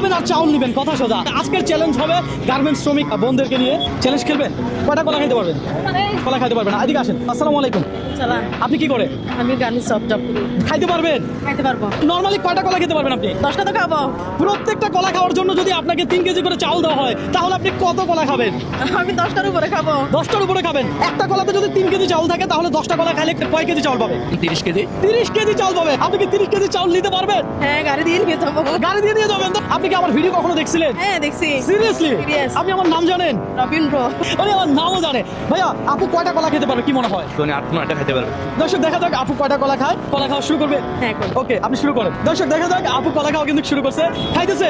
খাবেন আর চাউল নেবেন, কথা সোজা। আজকের চ্যালেঞ্জ হবে গার্মেন্টস শ্রমিক বোনদেরকে নিয়ে চ্যালেঞ্জ খেলবেন। কয়টা কলা খাইতে পারবেন? কলা খাইতে পারবেন। এদিকে আসেন। আসসালামু আলাইকুম। আপনি কি করে? আমি গার্মেন্টস জব করি। খাইতে পারবেন? খাইতে পারবো। নরমালি কয়টা কলা খেতে পারবেন আপনি? 10টা তো খাবো। প্রত্যেকটা কলা খাওয়ার জন্য যদি আপনাকে 3 কেজি করে চাউল দেওয়া হয় তাহলে আপনি কত কলা খাবেন? আমি 10টার উপরে খাবো। 10টার উপরে খাবেন। একটা কলাতে যদি 3 কেজি চাউল থাকে তাহলে 10টা কলা খাইলে কয় কেজি চাউল পাবে? 30 কেজি। 30 কেজি চাউল পাবে। আপনি কি 30 কেজি চাউল নিতে পারবেন? হ্যাঁ, গাড়ি দিয়ে নিয়ে যাবো। গাড়ি দিয়ে নিয়ে যাবেন তো? আপনি কি আমার ভিডিও কখনো দেখছিলেন? হ্যাঁ, দেখছি। সিরিয়াসলি? Serious. আপনি আমার নাম জানেন? রবীন্দ্র। আমি আমার নামও জানে। ভাইয়া আপু কয়টা কলা খেতে পারবে কি মনে হয়? তো 8-9টা খেতে পারবে। দর্শক দেখা যাক আপু কয়টা কলা খায়। কলা খাওয়া শুরু করবে? হ্যাঁ, করবো। ওকে, আপনি শুরু করেন। দর্শক দেখা যাক আপু কলা খাওয়া কিন্তু শুরু করছে। খাইতেছে?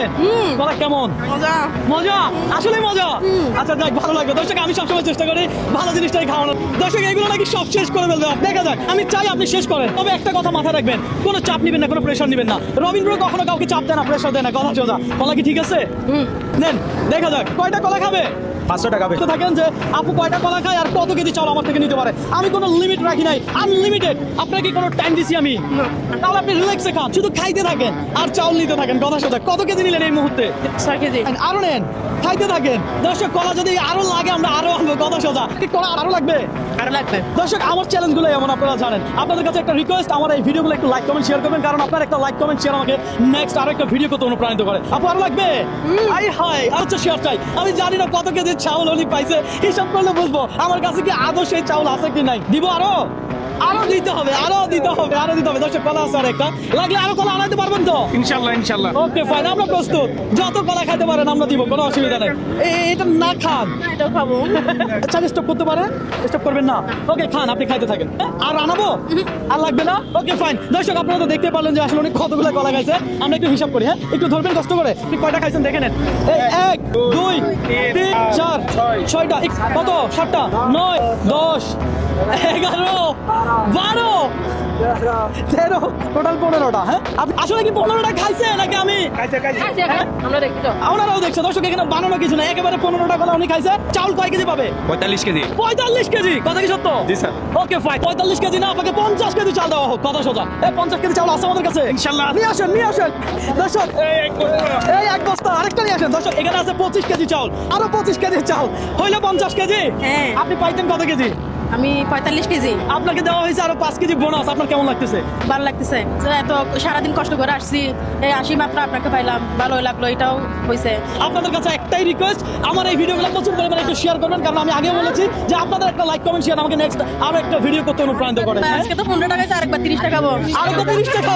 কলা কেমন? মজা। মজা, আসলে মজা। আচ্ছা যাক, ভালো লাগবে। দর্শক আমি সবসময় চেষ্টা করি ভালো জিনিসটাই খাওয়ানোর। দর্শক এগুলো নাকি সব শেষ করে ফেলবে। দেখা যাক, আমি চাই আপনি শেষ করেন। তবে একটা কথা মাথায় রাখবেন, কোনো চাপ নেবেন না, কোনো প্রেশার নেবেন না। রবীন্দ্র কখনো কাউকে চাপ দেয় না, প্রেশার দেয় না, কথা সোজা। কলা কি ঠিক আছে? নেন, দেখা যাক কয়টা কলা খাবে। 500 টাকা তো থাকেন যে আপু কয়টা কলা খায় আর কত কেজি চাউল আমার থেকে নিতে পারে। আমি কোনো লিমিট রাখি নাই, আনলিমিটেড। আপনাকে কোনো টাইম দিছি আমি? তাহলে আপনি রিল্যাক্সে খান, শুধু খাইতে থাকেন আর চাউল নিতে থাকেন, কথা সোজা। কত কেজি নিলেন এই মুহূর্তে? 6 কেজি। আরো নেন, খাইতে থাকেন। দর্শক কলা যদি আরো লাগে আমরা আরো আনবো, কথা সোজা। কি কলা আরো লাগবে? আর লাগবে। দর্শক আমার চ্যালেঞ্জ গুলো এমন, আপনারা জানেন। আপনাদের কাছে একটা রিকোয়েস্ট, আমার এই ভিডিওগুলো একটু লাইক কমেন্ট শেয়ার করবেন, কারণ আপনার একটা লাইক কমেন্ট শেয়ার আমাকে নেক্সট আরো একটা ভিডিও করতে অনুপ্রাণিত করে। আপু আরো লাগবে? আই হাই, আচ্ছা শেয়ার চাই। আমি জানি না কত কেজি চাউল উনি পাইছে, হিসাব করলে বুঝবো আমার কাছে কি আদৌ সেই চাউল আছে কি নাই। দিব আরো? আরো দিতে হবে, আরো দিতে হবে, আরো দিতে হবে। দর্শক কলা আছে আর একটা, লাগলে আরো কলা আনাইতে পারবেন তো? ইনশাআল্লাহ। ওকে ফাইন, আমরা প্রস্তুত। যত কলা খাইতে পারেন আমরা দিব, কোনো অসুবিধা নেই। এটা না খান, এটাও খাবো। আচ্ছা স্টপ করতে পারেন? স্টপ করবেন না? ওকে খান, আপনি খাইতে থাকেন। আর আনাবো? আর লাগবে না? Okay fine. দর্শক আপনারা তো দেখতে পারলেন যে আসলে উনি কতগুলো কলা খাইছে। আমরা একটু হিসাব করি, হ্যাঁ একটু ধরবেন কষ্ট করে। আপনি কয়টা খাইছেন দেখে নেন। 1 2 3 4 6টা, কত? 7টা, 9 10 11 12 13, টোটাল 15টা। হ্যাঁ আপনি আসলে কি 15টা খাইছে নাকি আমি? আমরা দেখি তো। আপনারাও দেখছে। দর্শক এখানে বানানো কিছু না, একেবারে 15টা কলা উনি খাইছে। চাউল কয় কেজি পাবে? 45 কেজি। 45 কেজি, কথা কি সত্য? জি স্যার। ওকে ফাইন, 45 কেজি না, আপনাকে 50 কেজি চাল দেওয়া হোক, কথা সোজা। 50 কেজি চাউল আছে আমাদের কাছে ইনশাআল্লাহ। নিয়ে আসেন, নিয়ে আসেন। দর্শক এই এক বস্তা আরেকটা নিয়ে আসেন। দর্শক এখানে আছে 25 কেজি চাউল, আরো 25 কেজি চাউল হইলে 50 কেজি। হ্যাঁ। আপনি পাইতেন কত কেজি? আমি 45 কেজি। আপনাকে দেওয়া হয়েছে আরো 5 কেজি বোনাস। আপনার কেমন লাগতেছে? ভালো লাগতেছে। এত সারাদিন কষ্ট করে আসছি, এই 80 মাত্র আপনাকে পাইলাম, ভালোই লাগলো। এটাও হয়েছে। আপনাদের কাছে একটাই রিকোয়েস্ট, আমার এই ভিডিওগুলো প্রচুর পরিমাণে একটু শেয়ার করবেন, কারণ আমি আগে বলেছি যে আপনাদের একটা লাইক কমেন্ট শেয়ার আমাকে নেক্সট আরো একটা ভিডিও করতে অনুপ্রাণিত করে। আজকে তো 15 টাকা, আরেকবার 30 টাকা খাবো। আরেকটা 30 টাকা